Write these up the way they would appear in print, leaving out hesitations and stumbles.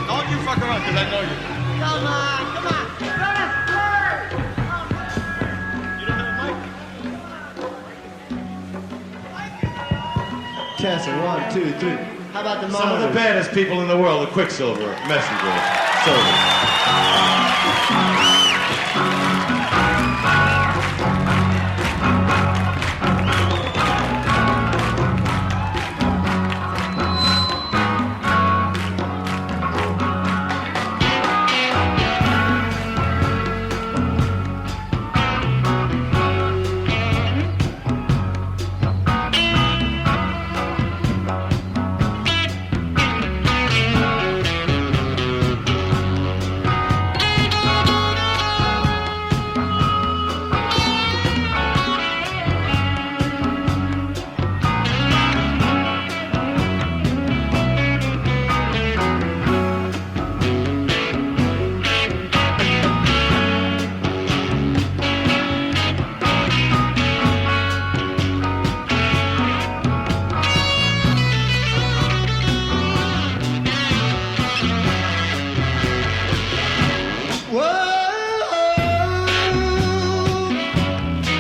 Don't you fuck around, because I know you. Come on, come on. You don't have a mic? Testing, 1, 2, 3. How about the Some of the monitors? baddest people in the world are Quicksilver, Messenger, Silver.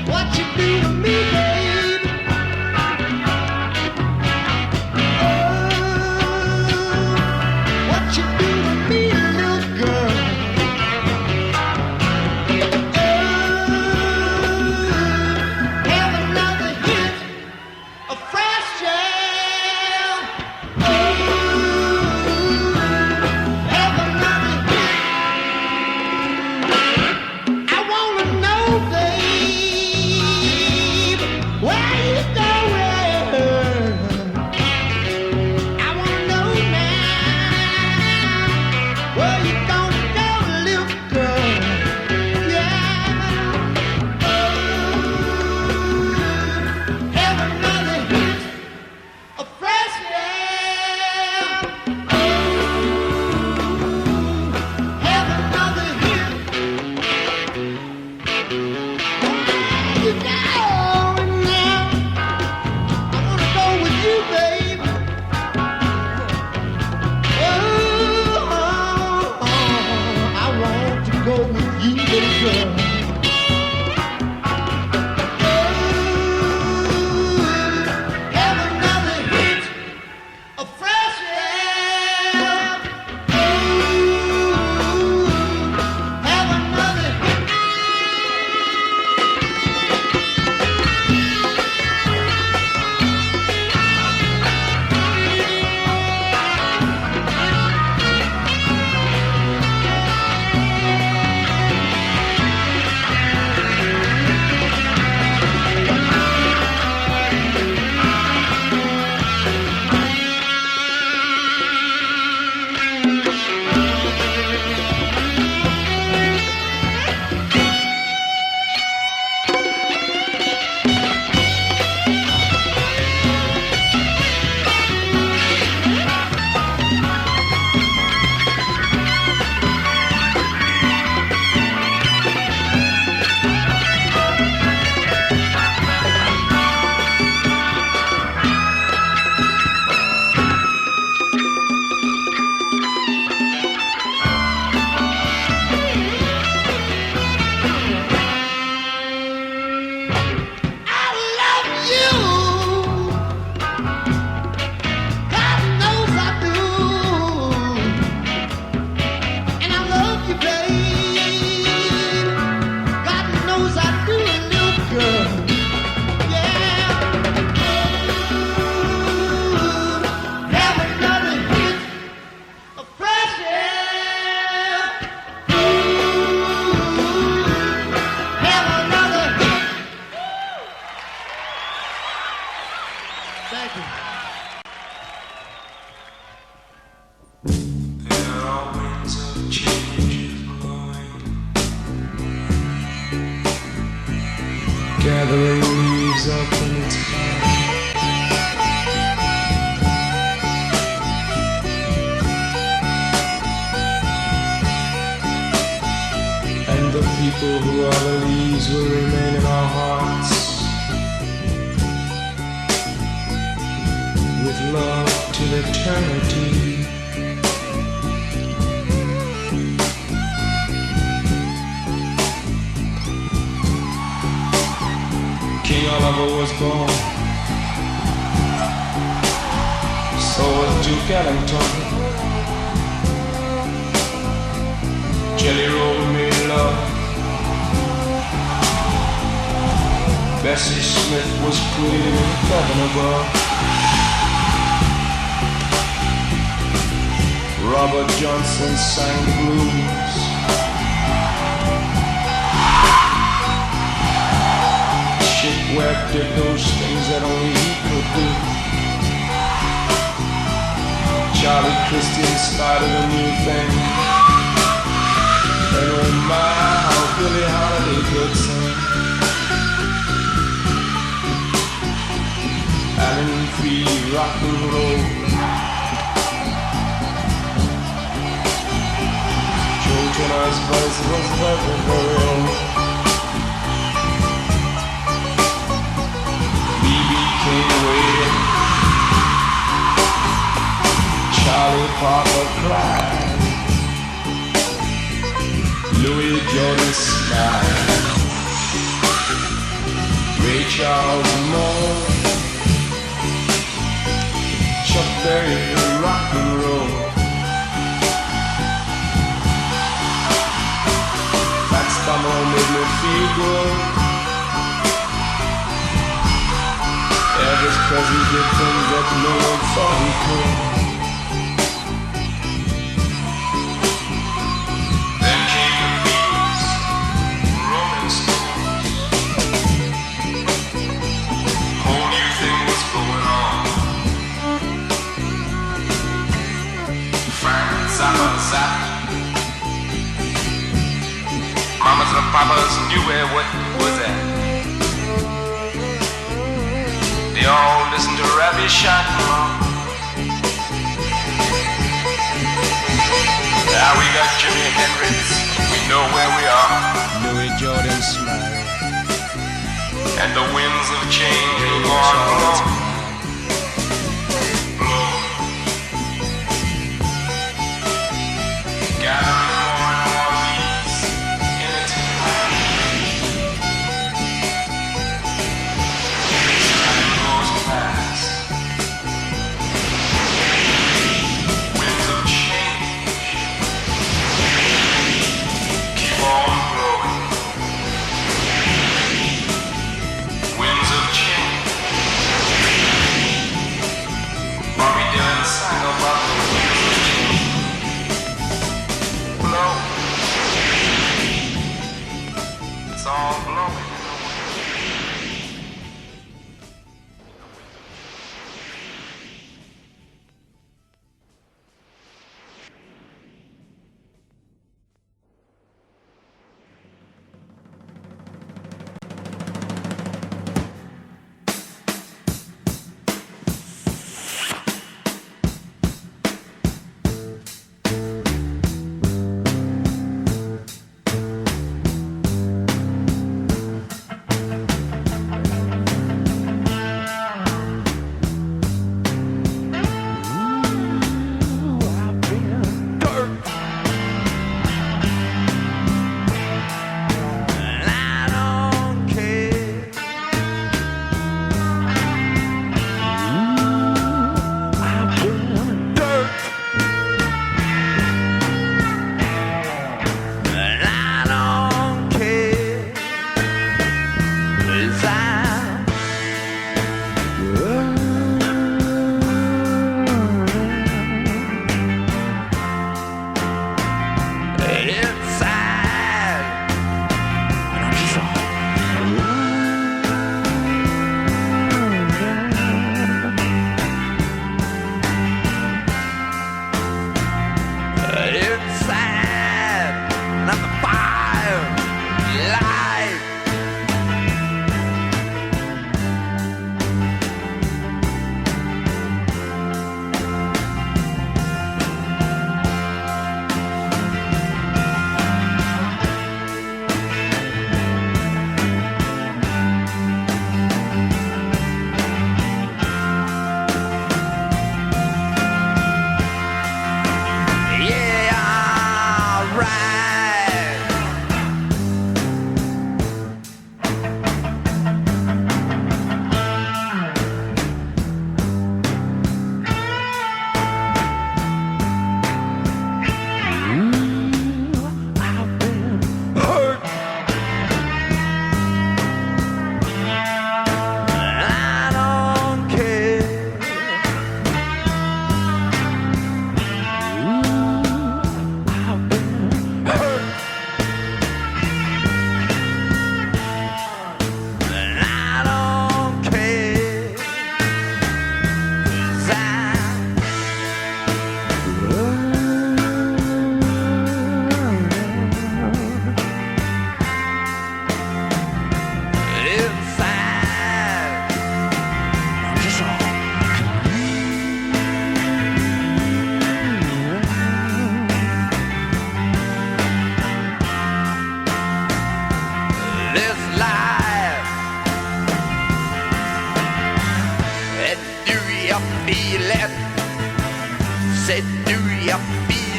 What you do to me, babe? What you do to me, little girl? Have another hit of fresh jam. Have another hit. I wanna know, babe, where you going? I wanna know now, where you gonna go, little girl? Yeah. Have another hit of fresh air. Have another hit. You going now? I wanna go with you, babe. Oh, I want to go with you, little girl. Have another hit of fresh air. Have another hit. I love you. God knows I do. And I love you, babe. God knows I do, little girl. Yeah. Have another hit of fresh air. Have another hit. Thank you. There are winds of change blowing, gathering leaves up in its path. And the people who are the leaves will remain in our hearts love till eternity. King Oliver was born, so was Duke Ellington. Jelly Roll made love. Bessie Smith was pretty in heaven above. Robert Johnson sang the blues. Shipwreck did those things that only he could do. Charlie Christian started a new thing. And oh my, how Billie Holiday could sing. Alan Free rock and roll. Joe Turner's voice was very, very old. B.B. King waited. Charlie Parker cried. Louis Jordan smiled. Ray Charles mourned. Chuck Berry rock and roll. Fats Domino made me feel good. Elvis Presley did things that no one thought he could. Then came the Beatles, Rolling Stones. Whole new thing was going on. Frank Zappa Zap. Mamas and papas knew where what was at. They all listened to Ravi Shankar. Now we got Jimi Hendrix. We know where we are. Louis Jordan smiled. And the winds of change will go on blowing. Gathering more and more leaves in a time goes past. Winds of change keep on blowing. Winds of change. Bobby Dylan sang about the winds of change. Blow. It's all blowing.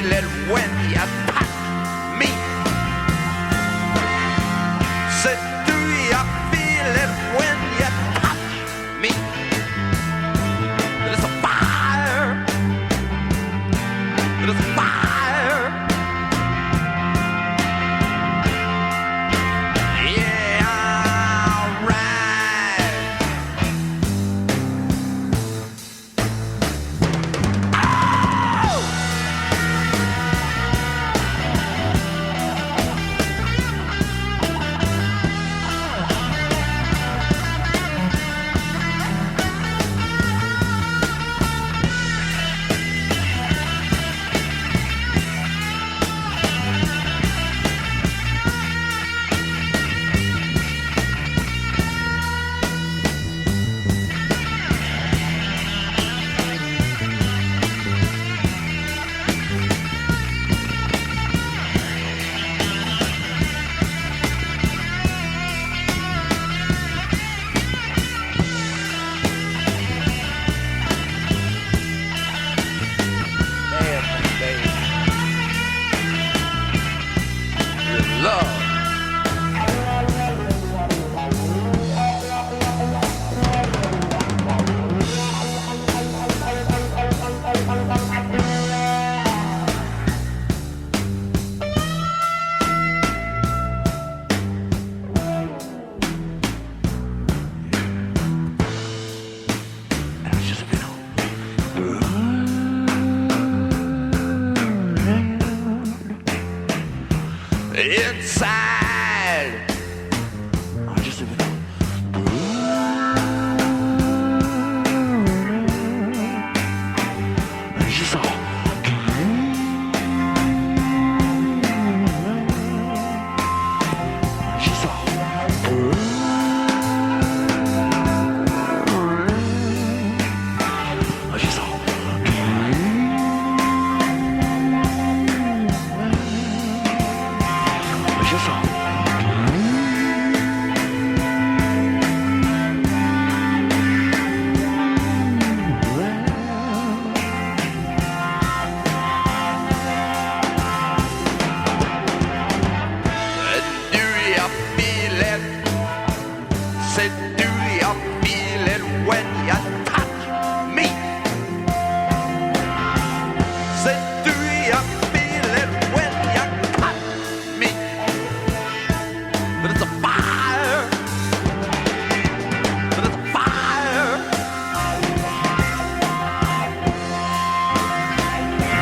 feel it when you touch me? Said, do you feel it when you touch me? There's a fire. There's a fire. Yeah, alright. Love. Inside. I just live it it's just all. It's just all. It's just all. Just all. Do you feel it? Say, do you feel it when you touch me? Say, do you feel it when you touch me? There's a fire. There's a fire.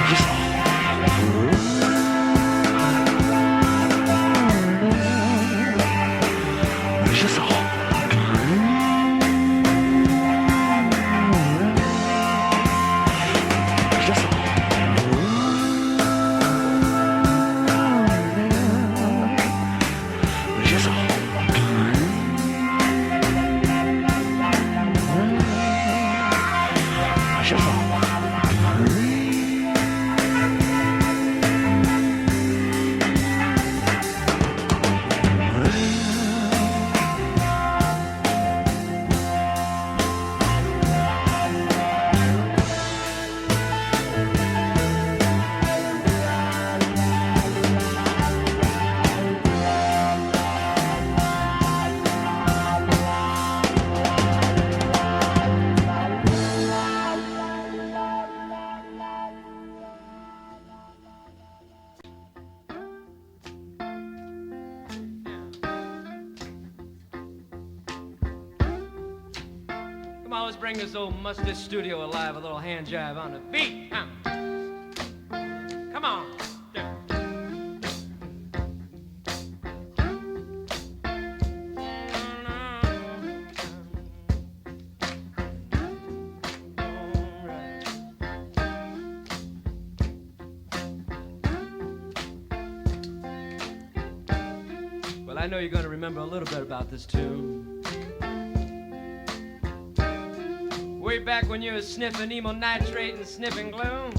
Just all. Just all. Just all. Just all. Come on, let's bring this old musty studio alive. A little hand jive on the beat. Come on. Well, I know you're going to remember a little bit about this tune. Way back when you were sniffing emo nitrate and sniffing gloom.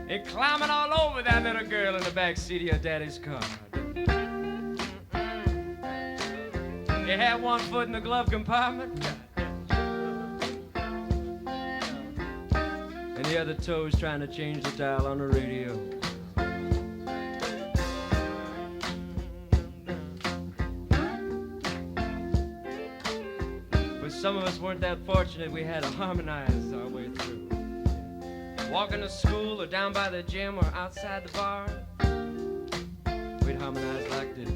And climbing all over that little girl in the back seat of your daddy's car. You had one foot in the glove compartment. the other toes trying to change the dial on the radio. But some of us weren't that fortunate, we had to harmonize our way through. Walking to school or down by the gym or outside the bar, we'd harmonize like this.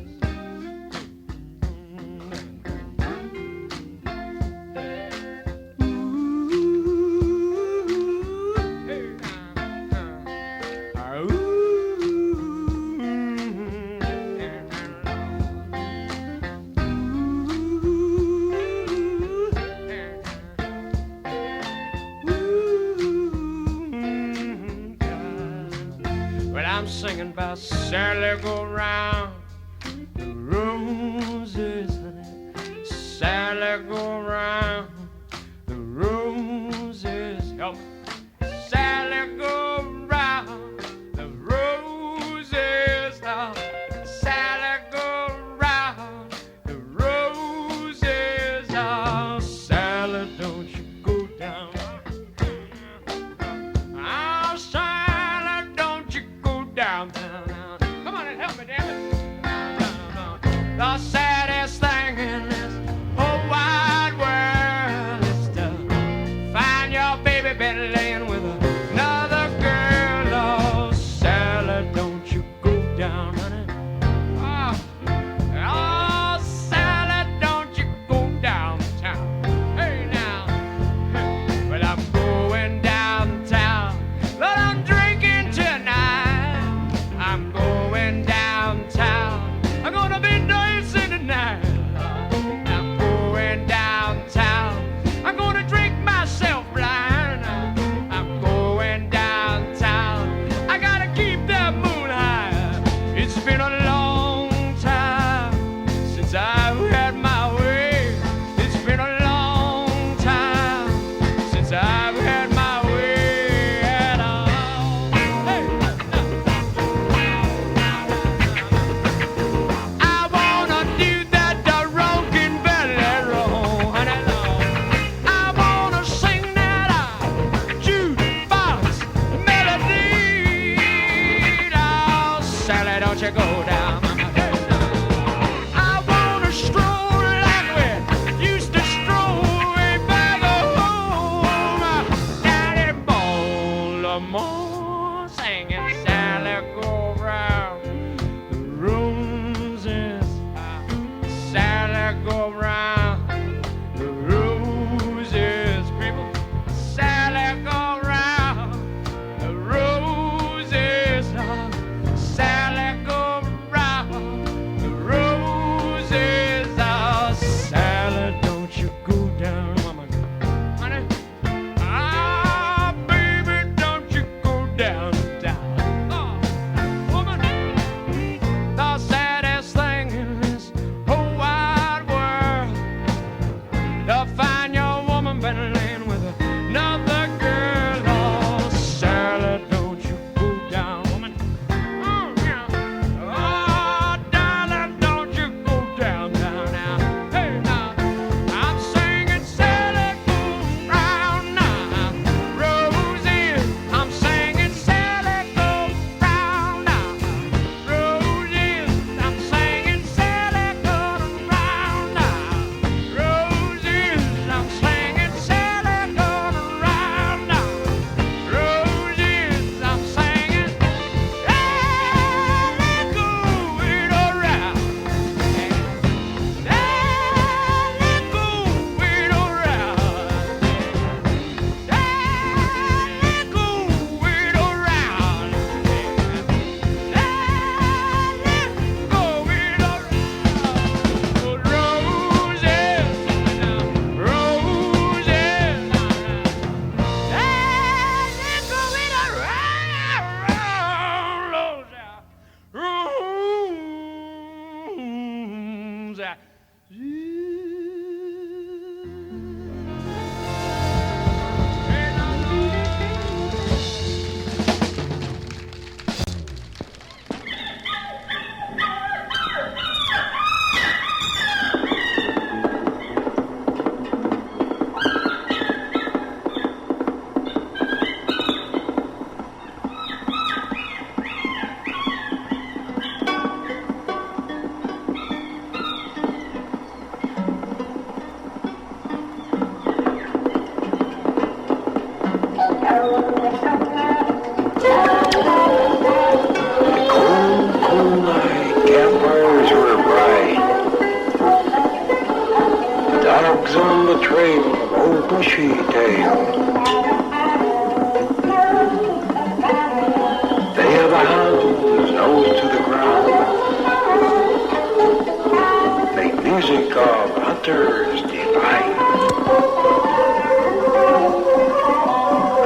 I'm singing about Sally go round the roses, honey. Sally go round the roses. Help me. Sally go round the roses. Oh, Sally go round the roses. Oh, Sally, don't you go down. Oh, Sally, don't you down, down, down. Come on and help me, damn it. Down, down, down. The saddest thing in this whole wide world is to find your baby been laying with another girl. Oh, Sally, don't you go down, honey. Oh, Sally, don't you go downtown. Hey, now. Well, I'm going downtown. Lord, I'm drinking tonight. I'm going downtown. I'm gonna be dancing tonight. I'm going downtown. I'm gonna drink myself blind. bushy tail. They are the hounds, nose to the ground. Make music of hunters' delight.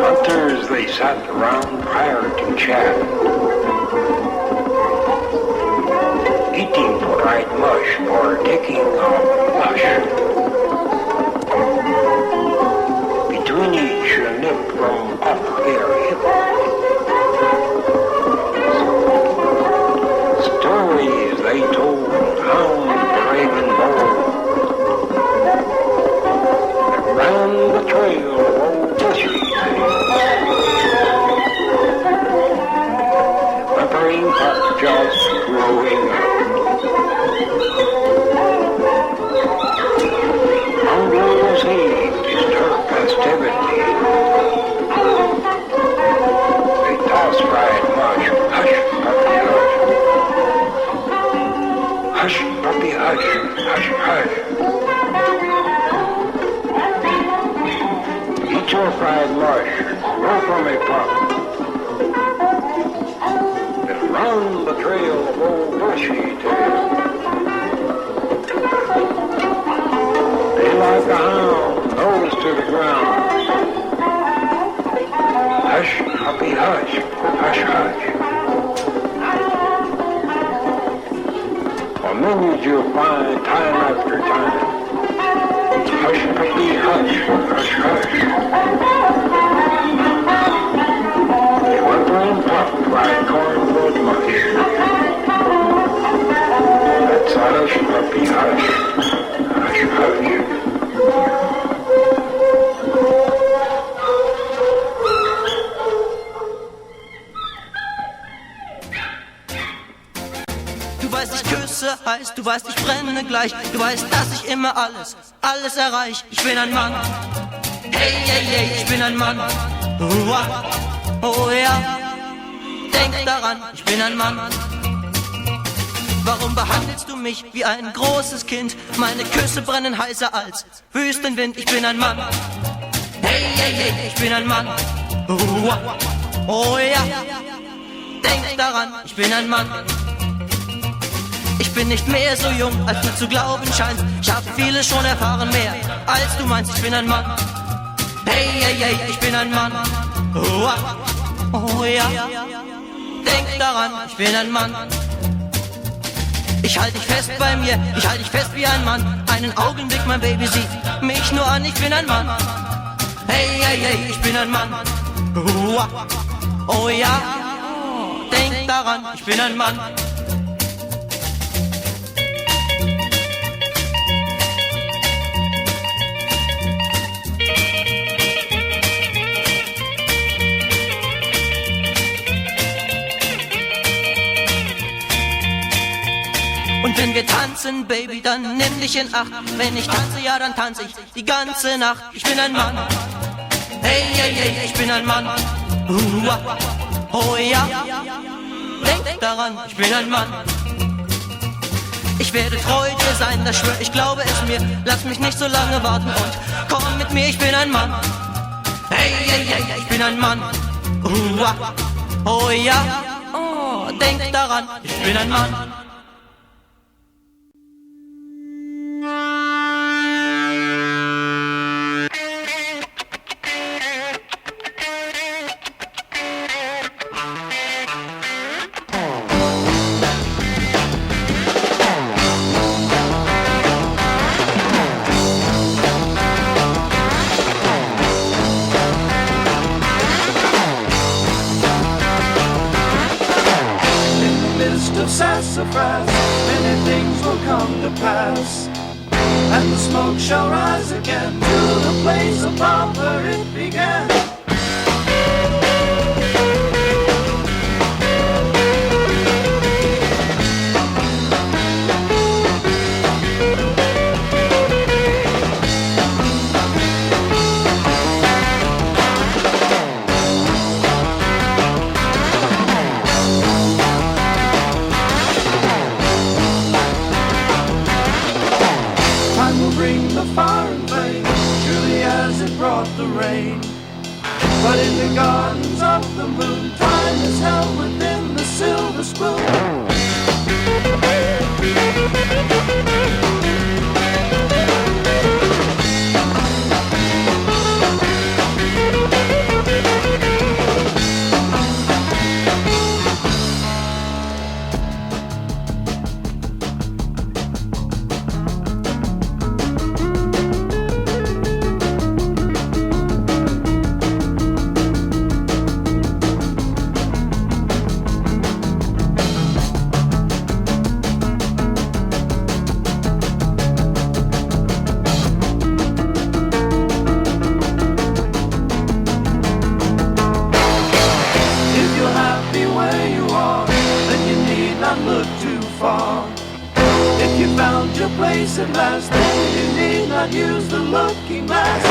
Hunters, they sat around prior to chat, eating fried mush or taking a mush. Between each a nip from off their hip. Stories they told hound craven bold. Around the trail of old bushy whimpering pup just growing up. Humbly received disturbed festivity. They toss fried mush, hush, puppy, hush. Hush, puppy, hush, hush, hush. Eat your fried mush, roll from a pup. And run the trail of old bushy tail. They like a hound, nose to the ground. Hush, puppy, hush, hush, hush. On menus you'll find time after time. Hush, puppy, hush, hush, hush. They whimper and puff fried cornbread mush. That's a hush, puppy, hush, hush, hush. Du weißt, ich küsse heiß, du weißt, ich brenne gleich. Du weißt, dass ich immer alles erreich. Ich bin ein Mann, hey, hey, hey, ich bin ein Mann. Oh ja, denk daran, ich bin ein Mann. Warum behandelst du mich wie ein großes Kind? Meine Küsse brennen heißer als Wüstenwind. Ich bin ein Mann, hey, hey, hey, ich bin ein Mann. Oh ja, denk daran, ich bin ein Mann. Ich bin nicht mehr so jung, als du zu glauben scheinst. Ich hab vieles schon erfahren, mehr als du meinst. Ich bin ein Mann, hey, hey, hey, ich bin ein Mann. Oh ja, denk daran, ich bin ein Mann. Ich halt dich fest bei mir, ich halt dich fest wie ein Mann. Einen Augenblick, mein Baby, sieh mich nur an, ich bin ein Mann. Hey, hey, hey, ich bin ein Mann. Oh ja, denk daran, ich bin ein Mann. Und wenn wir tanzen, Baby, dann nimm dich in Acht. Wenn ich tanze, ja, dann tanze ich die ganze Nacht. Ich bin ein Mann, hey, hey, hey, ich bin ein Mann. Oh ja, denk daran, ich bin ein Mann. Ich werde treu dir sein, das schwör, ich glaube es mir. Lass mich nicht so lange warten und komm mit mir, ich bin ein Mann. Hey, hey, hey, ich bin ein Mann. Oh ja, oh, denk daran, ich bin ein Mann. Sassafras, many things will come to pass, and the smoke shall rise again to the place above where it began. Bring the fire and flame, surely as it brought But in the gardens of the moon, time is held within the silver spoon. At last, then you need not use the looking glass.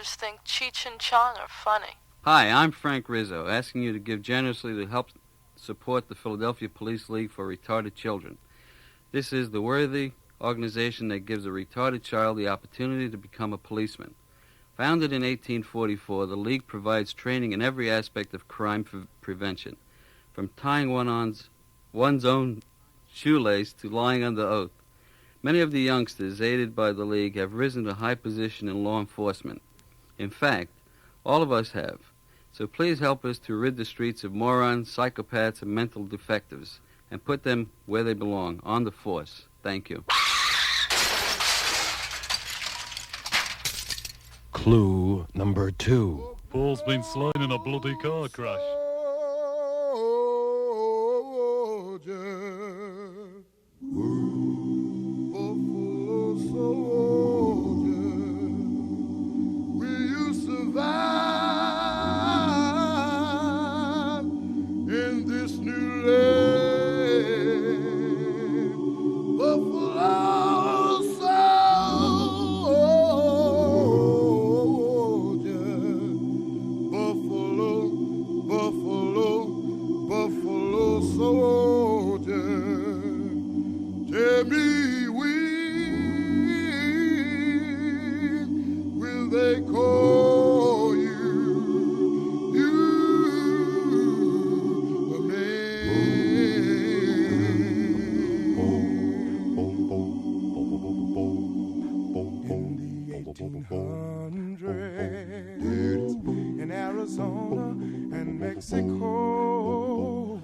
Think Cheech and Chong are funny. Hi, I'm Frank Rizzo, asking you to give generously to help support the Philadelphia Police League for Retarded Children. This is the worthy organization that gives a retarded child the opportunity to become a policeman. Founded in 1844, the League provides training in every aspect of crime prevention, from tying one's own shoelace to lying under oath. Many of the youngsters, aided by the League, have risen to high position in law enforcement. In fact, all of us have. So please help us to rid the streets of morons, psychopaths, and mental defectives, and put them where they belong, on the force. Thank you. Clue number 2. Paul's been slain in a bloody car crash. Buffalo soldier. they call you? You a in Arizona and Mexico,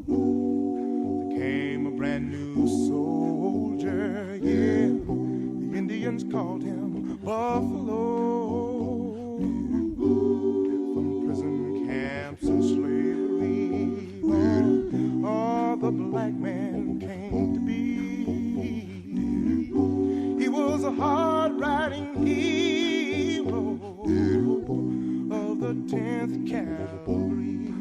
there came a brand new soldier, yeah. The Indians called him Buffalo. From prison camps and slavery, all the black man came to be. He was a hard-riding hero of the 10th Cavalry.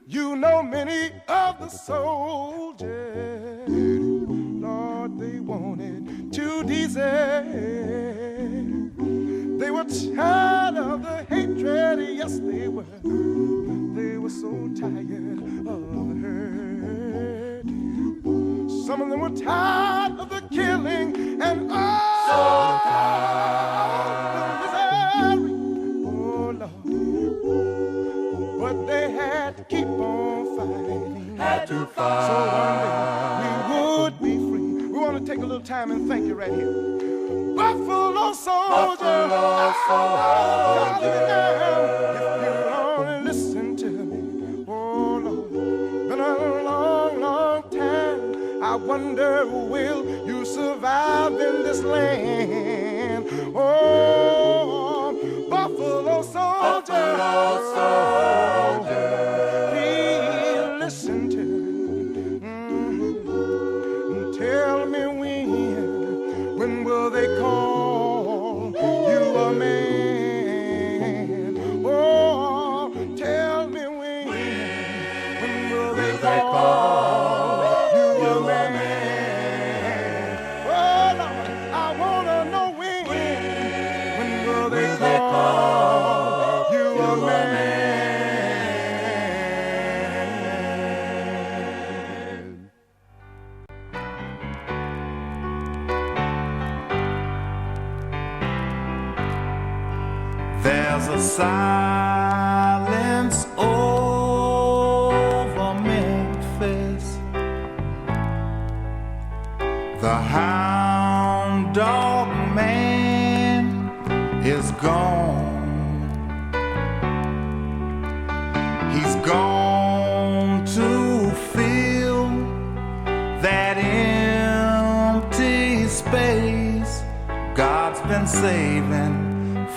You know many of the soldiers, Lord, they wanted to desert. They were tired of the hatred, yes they were. They were so tired of the hurt. Some of them were tired of the killing and all so tired. But they had to keep on fighting. Had to fight. So one day we would be free. We want to take a little time and thank you right here. Buffalo soldier, Buffalo soldier. If you only listen to me, oh Lord, been a long, long time. I wonder, will you survive in this land? Oh, Buffalo soldier, Buffalo soldier. Please listen to me. Tell me when will they call you a man? Oh, tell me when will they call you a man? Oh, Lord, I wanna know when will they call you a man? There's a silence over Memphis. The hound dog man is gone. He's gone to fill that empty space God's been saving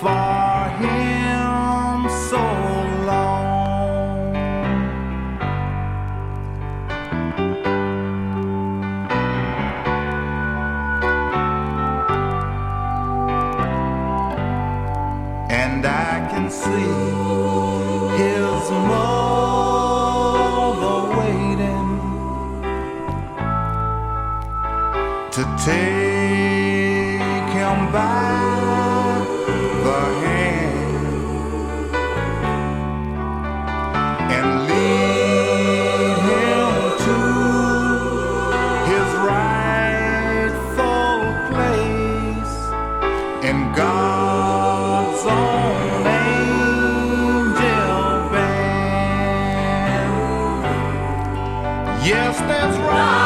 for him so long. And I can see his mother waiting to take him by the hand and lead him to his rightful place in God's own angel band. Yes, that's right.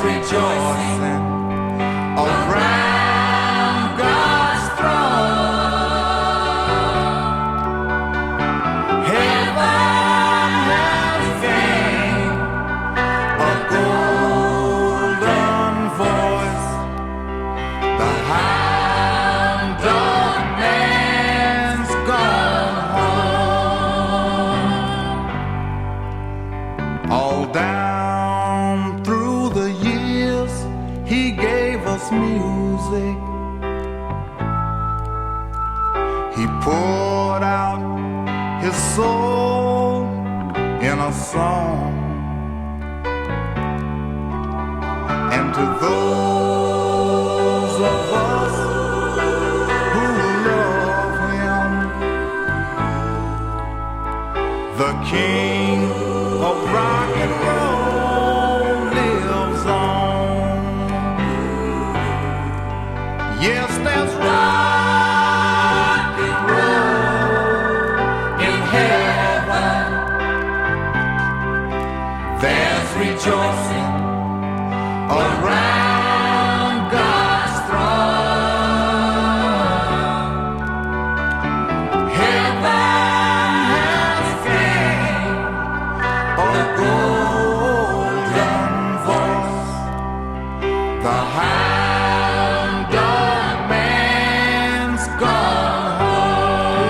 Rejoicing around God's throne. Heaven has gained a golden voice. The hound dog man's gone home. All down through the years, he gave us music. He poured out his soul in a song. And to those of us who love him, the King of Rock There's rejoicing around God's throne. Heaven has gained a golden voice. The hound of man's gone home.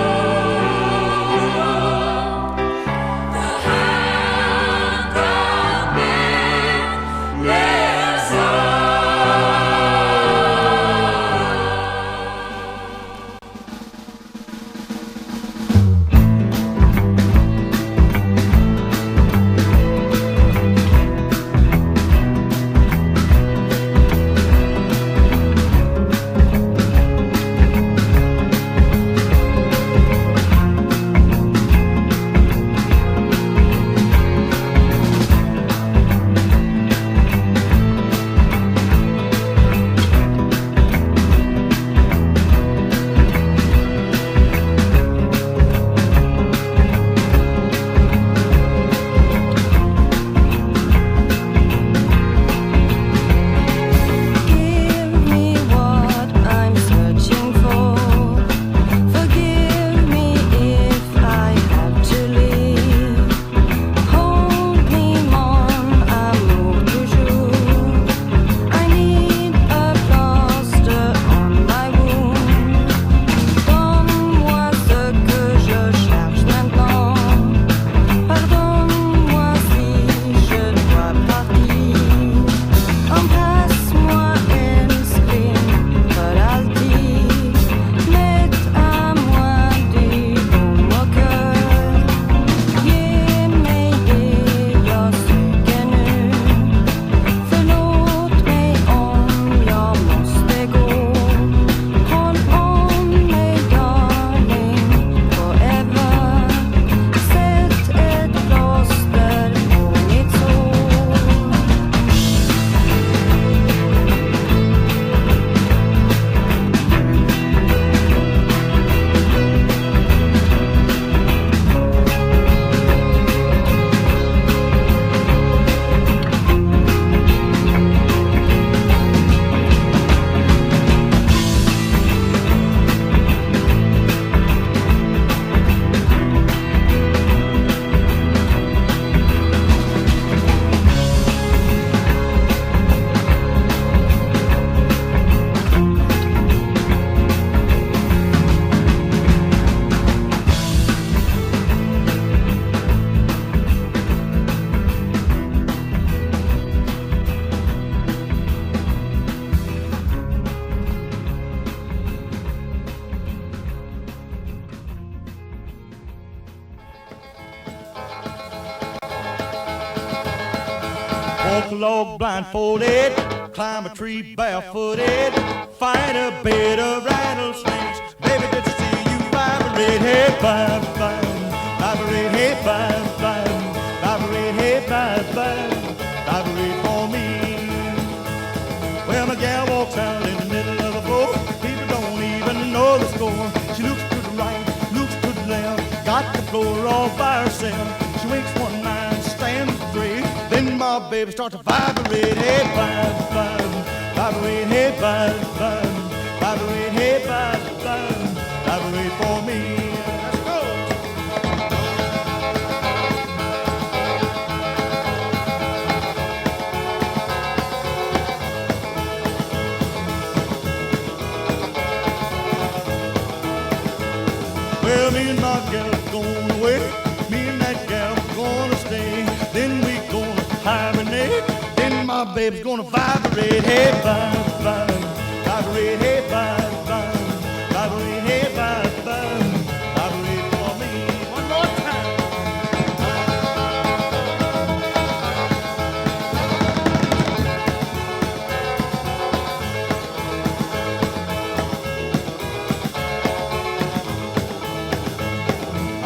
The hound of man is Walk a log blindfolded, climb a tree barefooted, fight a bed of rattlesnakes. Baby, did you see you vibrate? Hey, vibe, vibe, vibrate, hey, vibe, vibe, vibrate, hey, vibe, vibe, vibrate for me. Well, my gal walks out in the middle of the floor. People don't even know the score. She looks to the right, looks to the left, got the floor all by herself. She winks 1 9, stands 3. Then my baby starts to vibrate, hey, vibe, vibe, vibrate, hey, vibe, vibe, vibrate, hey, vibe, vibe, vibrate for me. Let's go. Well, me and my gal are going away. Me and that gal are gonna stay. Then we gonna hibernate. Then my baby's gonna vibrate. Hey, vibe, vibe, vibrate. Hey, vibe, vibe, vibrate. Hey, vibe, vibe, vibrate for me. One more time.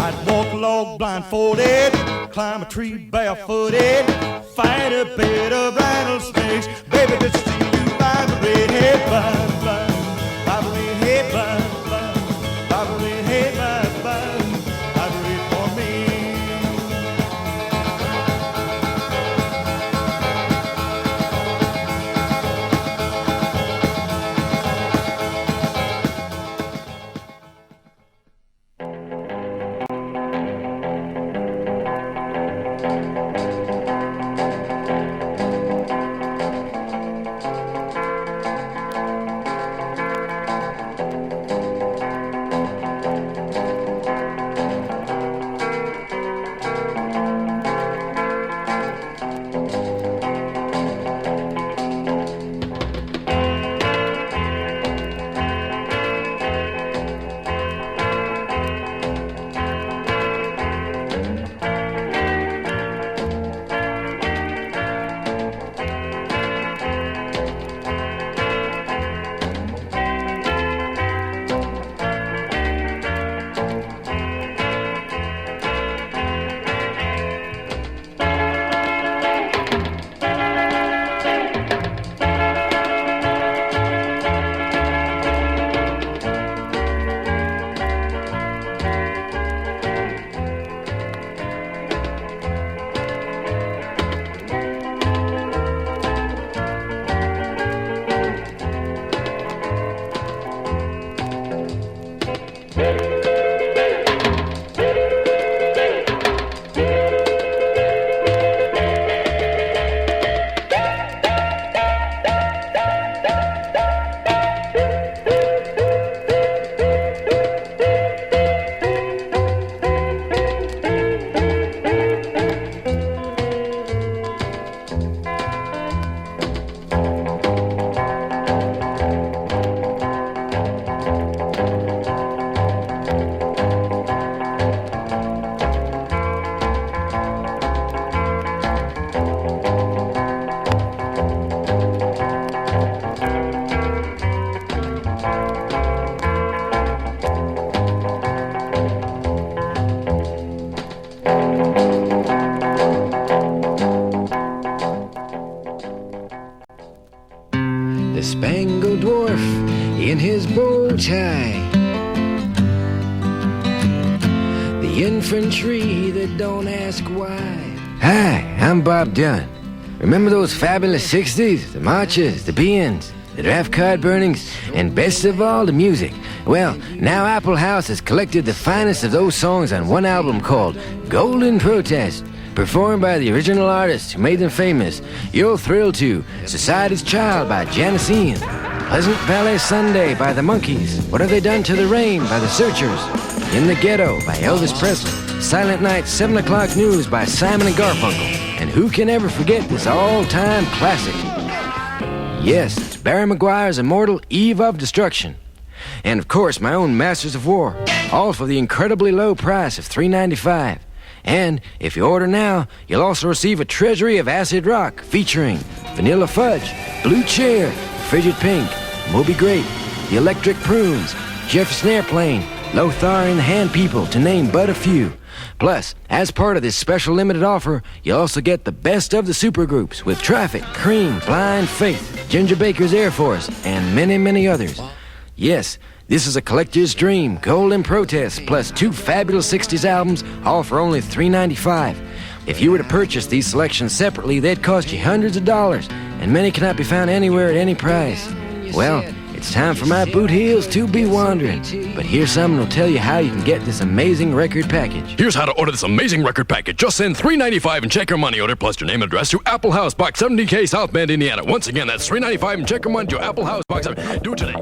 I'd walk a log blindfolded, climb a tree barefooted, fight a bed of rattlesnakes. Baby, just see you vibrate, hey, vibe, vibe, vibrate, hey, vibe, vibe, vibrate, hey, vibe, vibe, vibrate for me. the Spangled Dwarf in his bow tie, the infantry that don't ask why. Hi, I'm Bob Dylan. Remember those fabulous 60s? The marches, the be-ins, the draft card burnings, and best of all, the music. Well, now Apple House has collected the finest of those songs on one album called Golden Protest, performed by the original artists who made them famous. You'll thrill to Society's Child by Janis Ian, Pleasant Valley Sunday by the Monkees, What Have They Done to the Rain by the Searchers, In the Ghetto by Elvis Presley, Silent Night 7 O'Clock News by Simon and Garfunkel, and who can ever forget this all-time classic? Yes, it's Barry McGuire's immortal Eve of Destruction. And of course, my own Masters of War, all for the incredibly low price of $3.95. And if you order now, you'll also receive a treasury of acid rock featuring Vanilla Fudge, Blue Chair, Frigid Pink, Moby Grape, The Electric Prunes, Jefferson Airplane, Lothar and the Hand People, to name but a few. Plus, as part of this special limited offer, you'll also get the best of the supergroups with Traffic, Cream, Blind Faith, Ginger Baker's Air Force, and many, many others. Yes, this is a collector's dream, Golden Protest, plus 2 fabulous 60s albums, all for only $3.95. If you were to purchase these selections separately, they'd cost you hundreds of dollars, and many cannot be found anywhere at any price. Well, it's time for my boot heels to be wandering. But here's something that'll tell you how you can get this amazing record package. Here's how to order this amazing record package. Just send $3.95 and check your money order plus your name and address to Apple House, Box 70K, South Bend, Indiana. Once again, that's $3.95 and check your money to Apple House, Box 70. Do it today.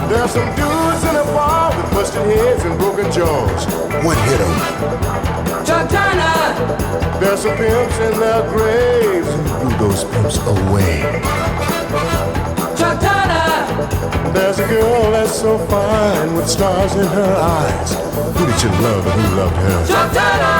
There's some dudes in a bar with busted heads and broken jaws. What hit them? Chantana! There's some pimps in their graves who blew those pimps away. Chantana! There's a girl that's so fine with stars in her eyes. Who did you love and who loved her? Chantana!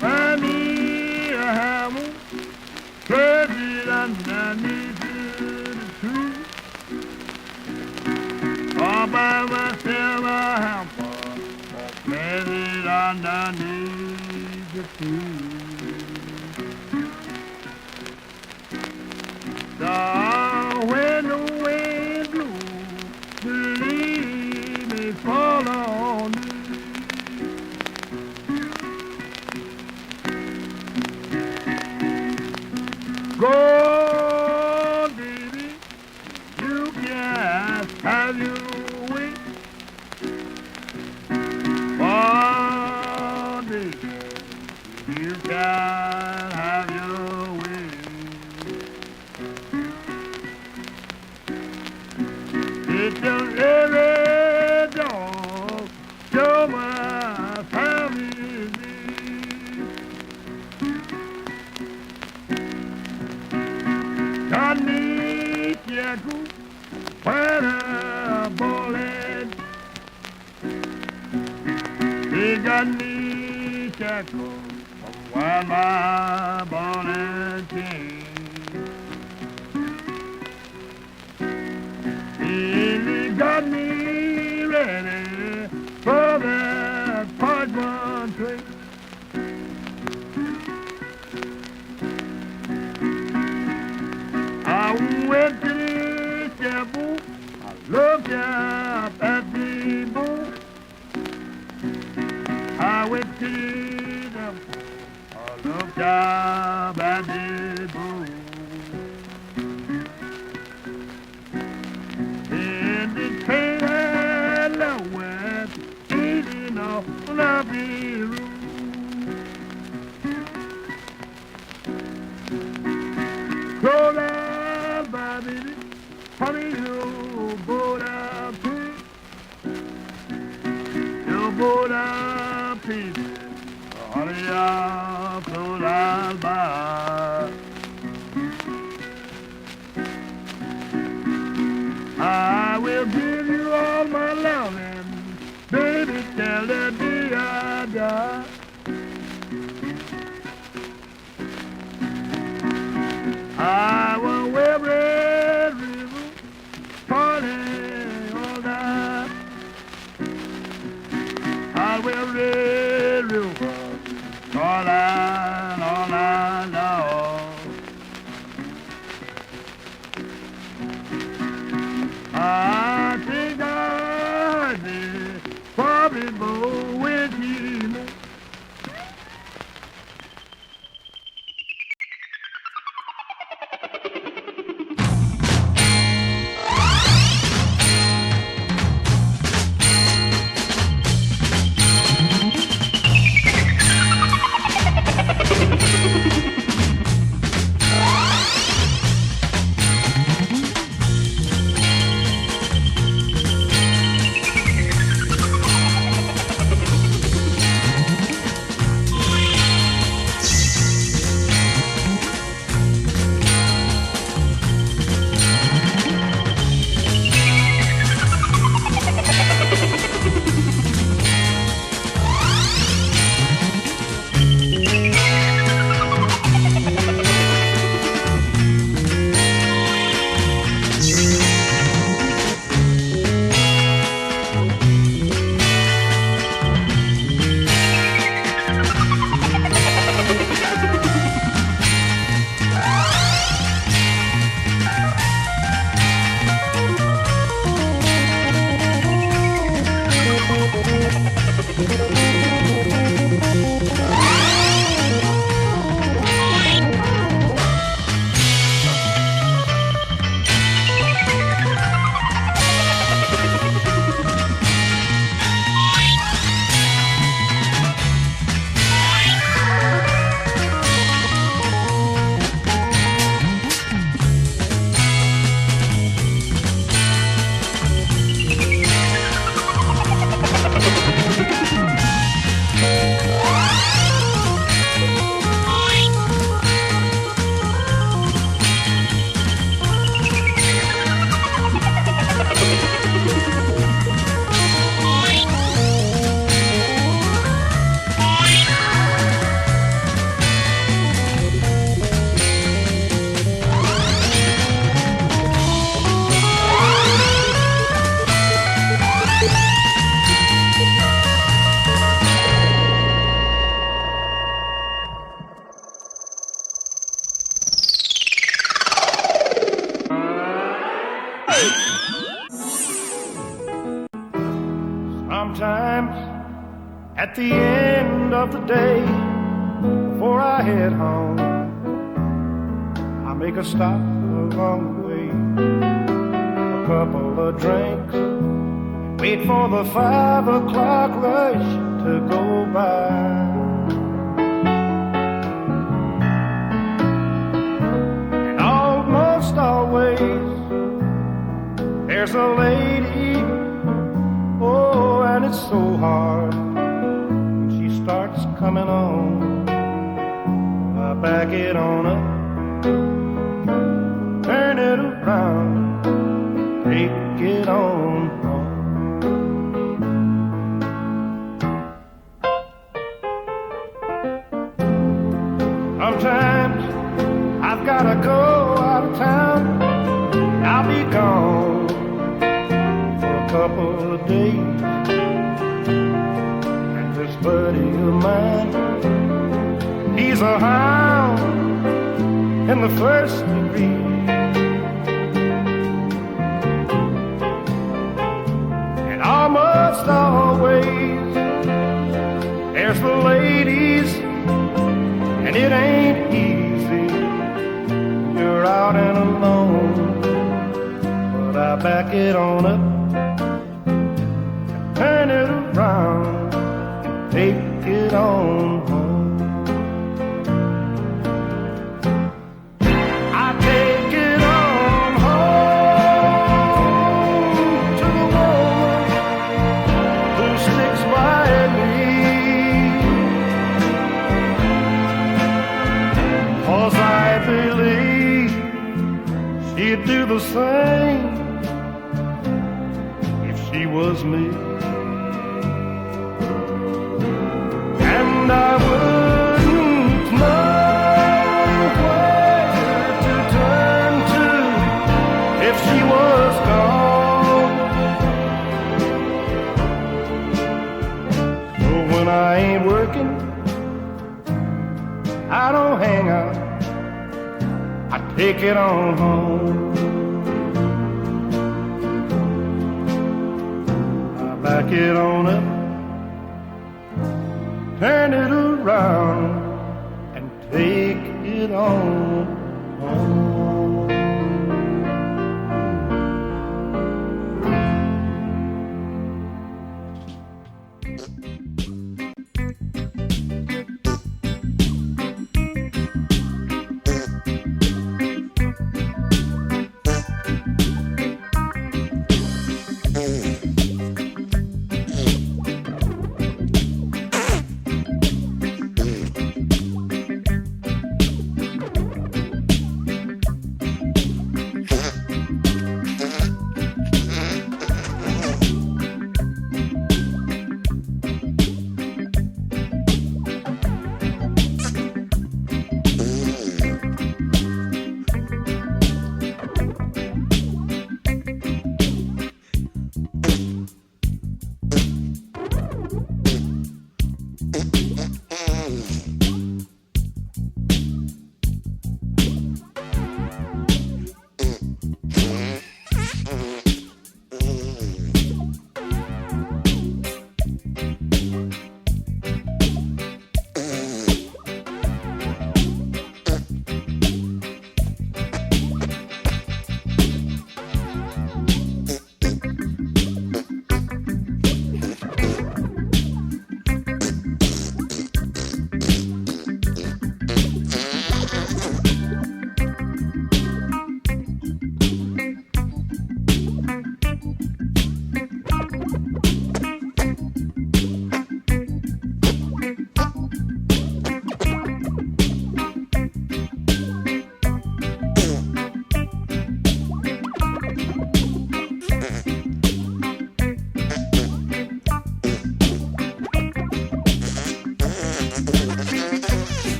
Buy me a hammer, plug it underneath the tree. All by myself a hammer, plug it underneath the tree. When the wind blows, believe me, fall on me. They got me shackled while my bonnet king. They got me ready for that parchment train. I went to the chapel, I looked up at the boat. I went to the temple, I looked up at the boat. In the train I went, eating off lovely room. Close up, baby, honey, you go down, you go down, baby, honey, I'll close out by. I will give you all my loving, baby, till the day I die. I will wear red ribbon, party all night. I will red ribbon, all night long. I think I'd be probably more with you. Sometimes at the end of the day, before I head home, I make a stop along the way, a couple of drinks, wait for the 5 o'clock rush to go by. And almost always there's a lady, oh, and it's so hard when she starts coming on. I back it on up, turn it around, take it on home. days. And this buddy of mine, he's a hound in the first degree. And almost always there's the ladies, and it ain't easy. You're out and alone, but I back it on up, turn it around, and take it on home. I take it on home to the woman who sticks by me, 'cause I believe she'd do the same if she was me. And I wouldn't know where to turn to if she was gone. So when I ain't working, I don't hang out, I take it on home. I back it on up, turn it around, and take it on home.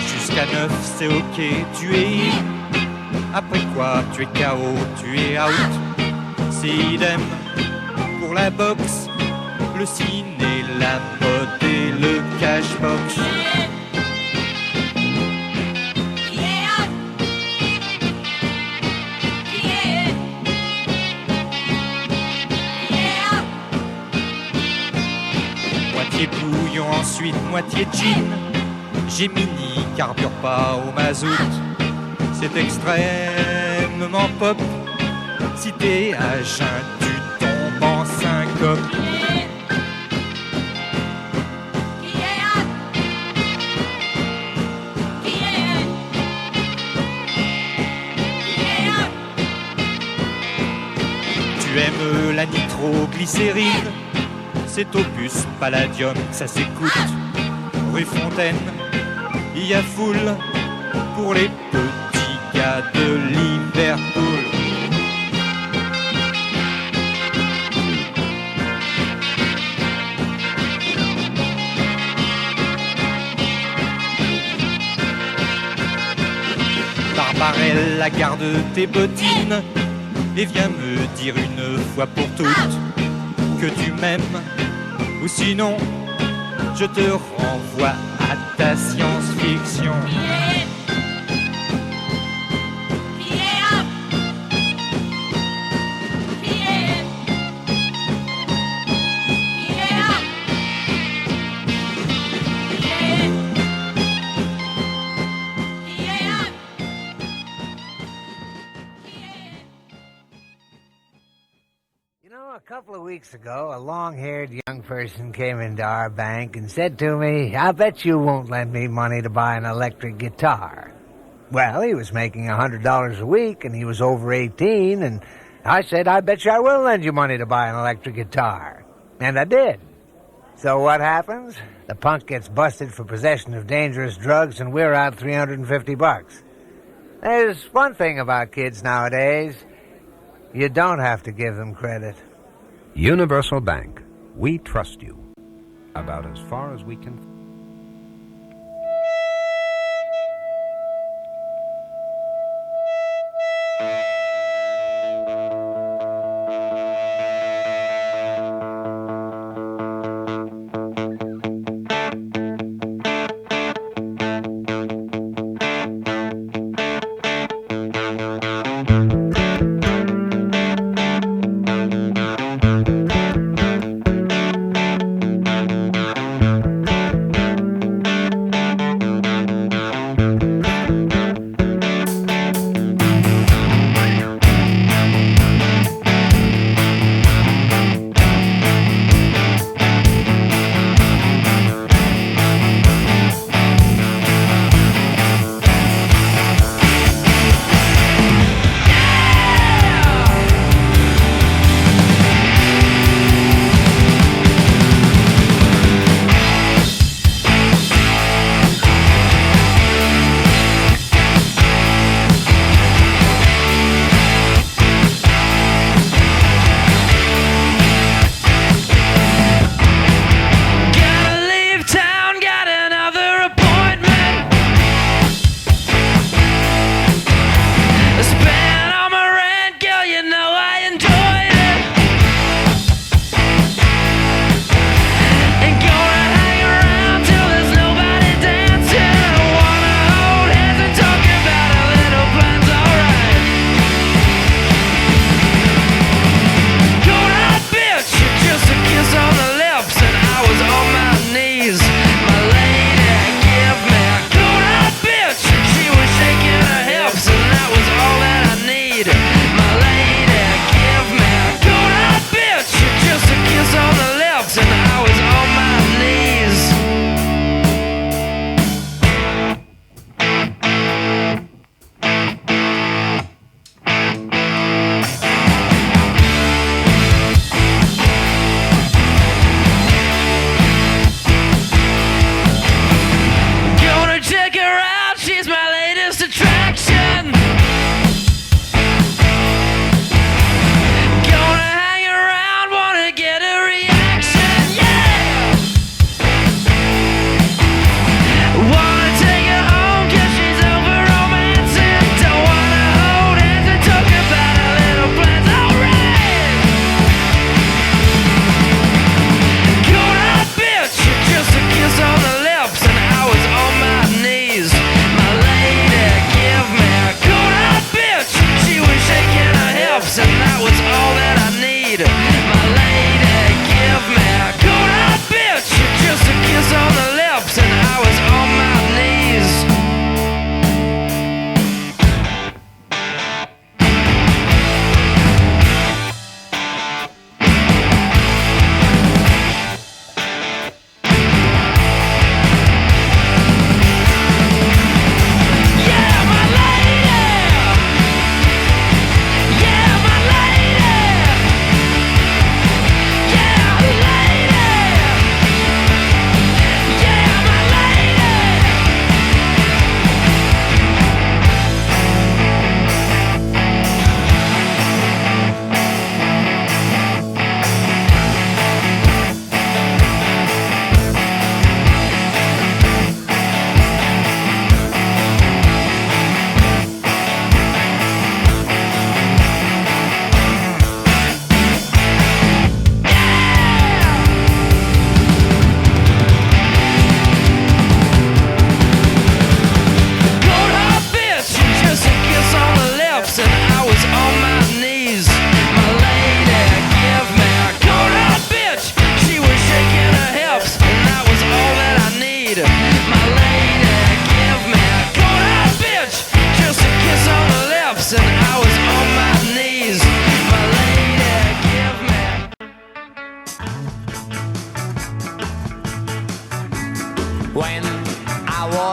Jusqu'à 9, c'est ok, tu es in. Après quoi, tu es KO, tu es out. c'est idem pour la boxe, le ciné, la mode et le cashbox. Moitié bouillon, ensuite moitié gin. Gemini carbure pas au mazout. C'est extrêmement pop. Si t'es à jeun, tu tombes en syncope. Tu aimes la nitroglycérine? C'est Opus Palladium, ça s'écoute. Rue Fontaine, il y a foule pour les petits gars de Liverpool. Barbarella, garde tes bottines et viens me dire une fois pour toutes que tu m'aimes, ou sinon je te renvoie à ta science-fiction. A couple of weeks ago, a long-haired young person came into our bank and said to me, "I bet you won't lend me money to buy an electric guitar." Well, he was making $100 a week, and he was over 18, and I said, "I bet you I will lend you money to buy an electric guitar." And I did. So what happens? The punk gets busted for possession of dangerous drugs, and we're out $350. There's one thing about kids nowadays. You don't have to give them credit. Universal Bank. We trust you. About as far as we can.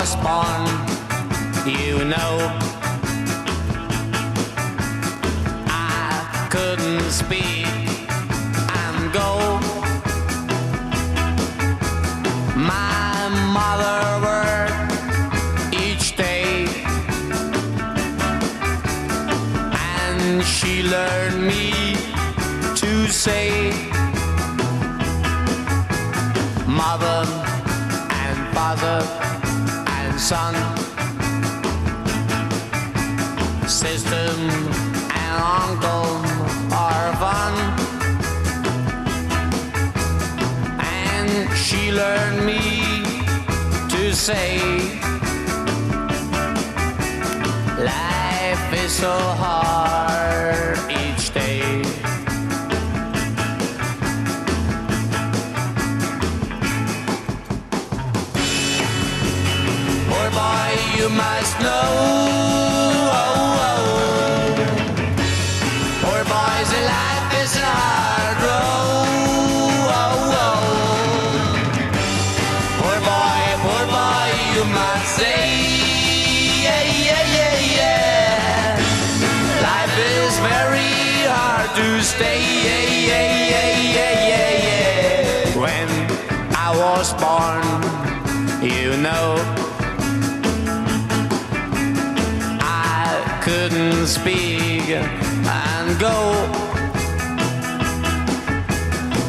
was born, you know, I couldn't speak and go. My mother worked each day, and she learned me to say mother and father and son, sister and uncle are fun. And she learned me to say life is so hard each day. Boy, boy, you must know, poor boys, life is a hard road. Poor boy, you must say, yeah, yeah, yeah, yeah. Life is very hard to stay, yeah, yeah, yeah, yeah, yeah, yeah. When I was born, you know, couldn't speak and go.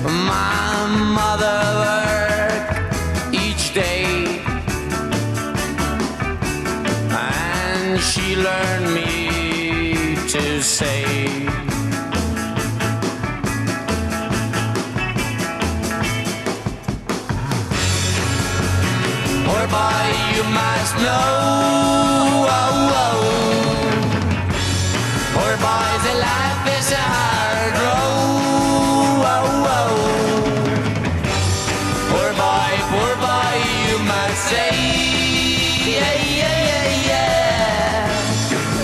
My mother worked each day, and she learned me to say poor boy, you must know, poor boys, life is a hard road. Poor boy, you must say, yeah, yeah, yeah, yeah.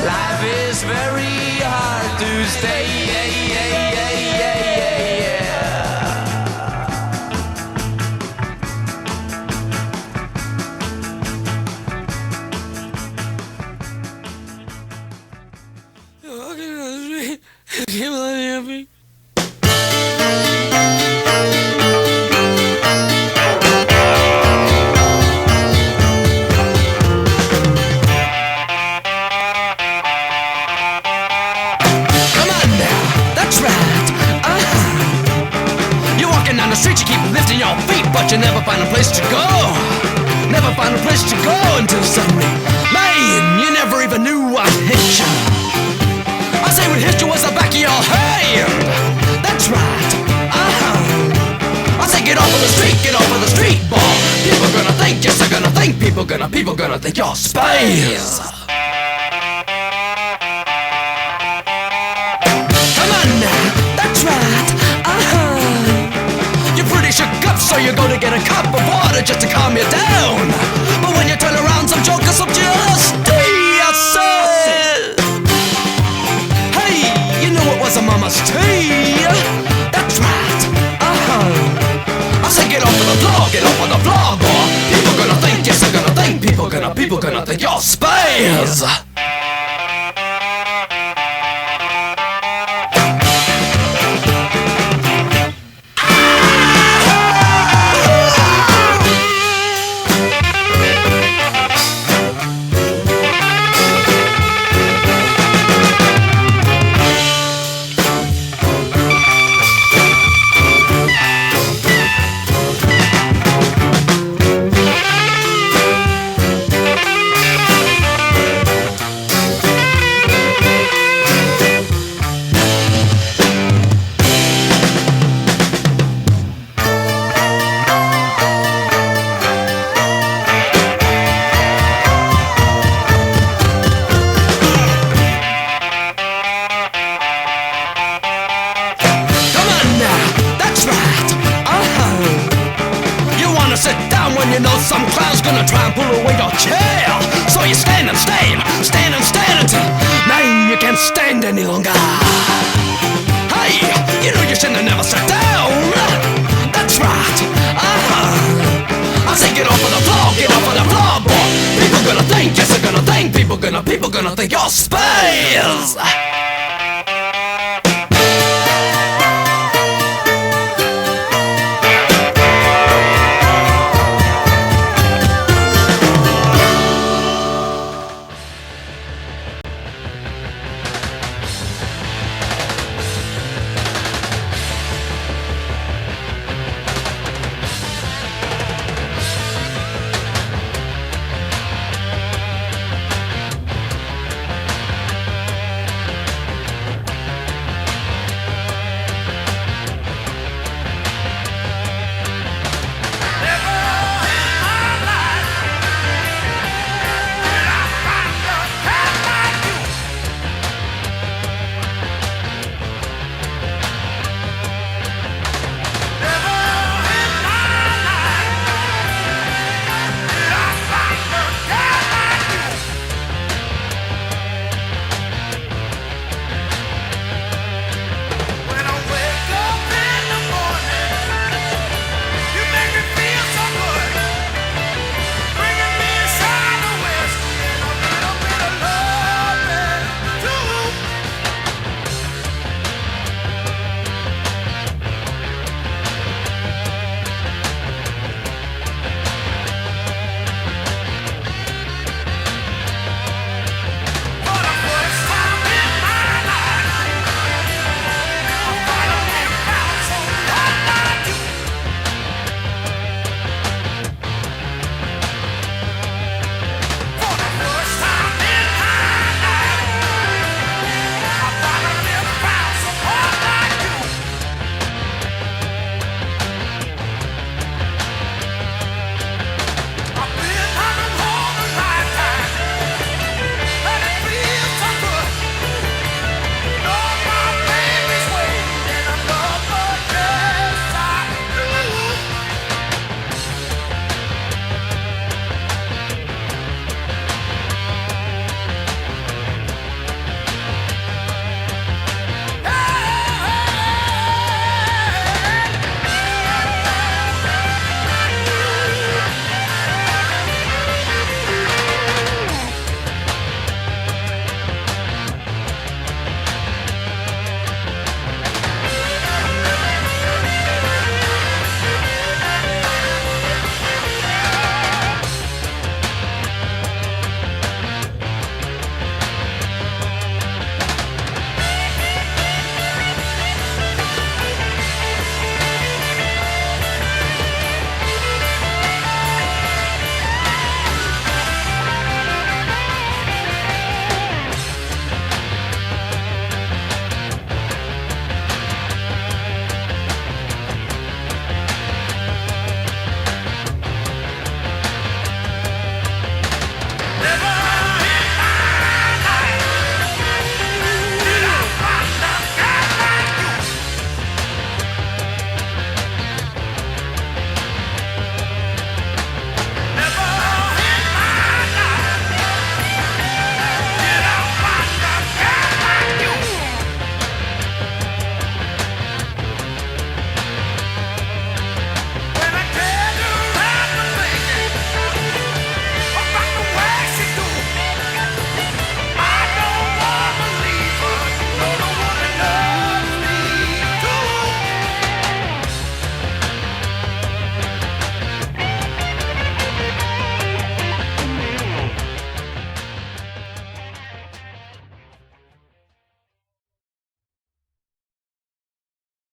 Life is very hard to stay, yeah, yeah, yeah, yeah, yeah, but you never find a place to go. Never find a place to go until suddenly, man, you never even knew I hit you. I say what hit you was the back of your hand. That's right. I say get off of the street, boy. People gonna think, yes, they're gonna think. People gonna think you're space. Come on now, that's right. You're pretty shook up, so you're gonna get a cup of water just to calm you down. But when you turn around, some jokers up just say, hey, you know it was a mama's tea. That's right. I say get off of the floor, boy. People gonna think, yes, they're gonna think. People gonna think you're space. Some clown's gonna try and pull away your chair. So you stand until man, you can't stand any longer. Hey, you know you shouldn't have never sat down. That's right. I say get off of the floor, boy. people gonna think you're space.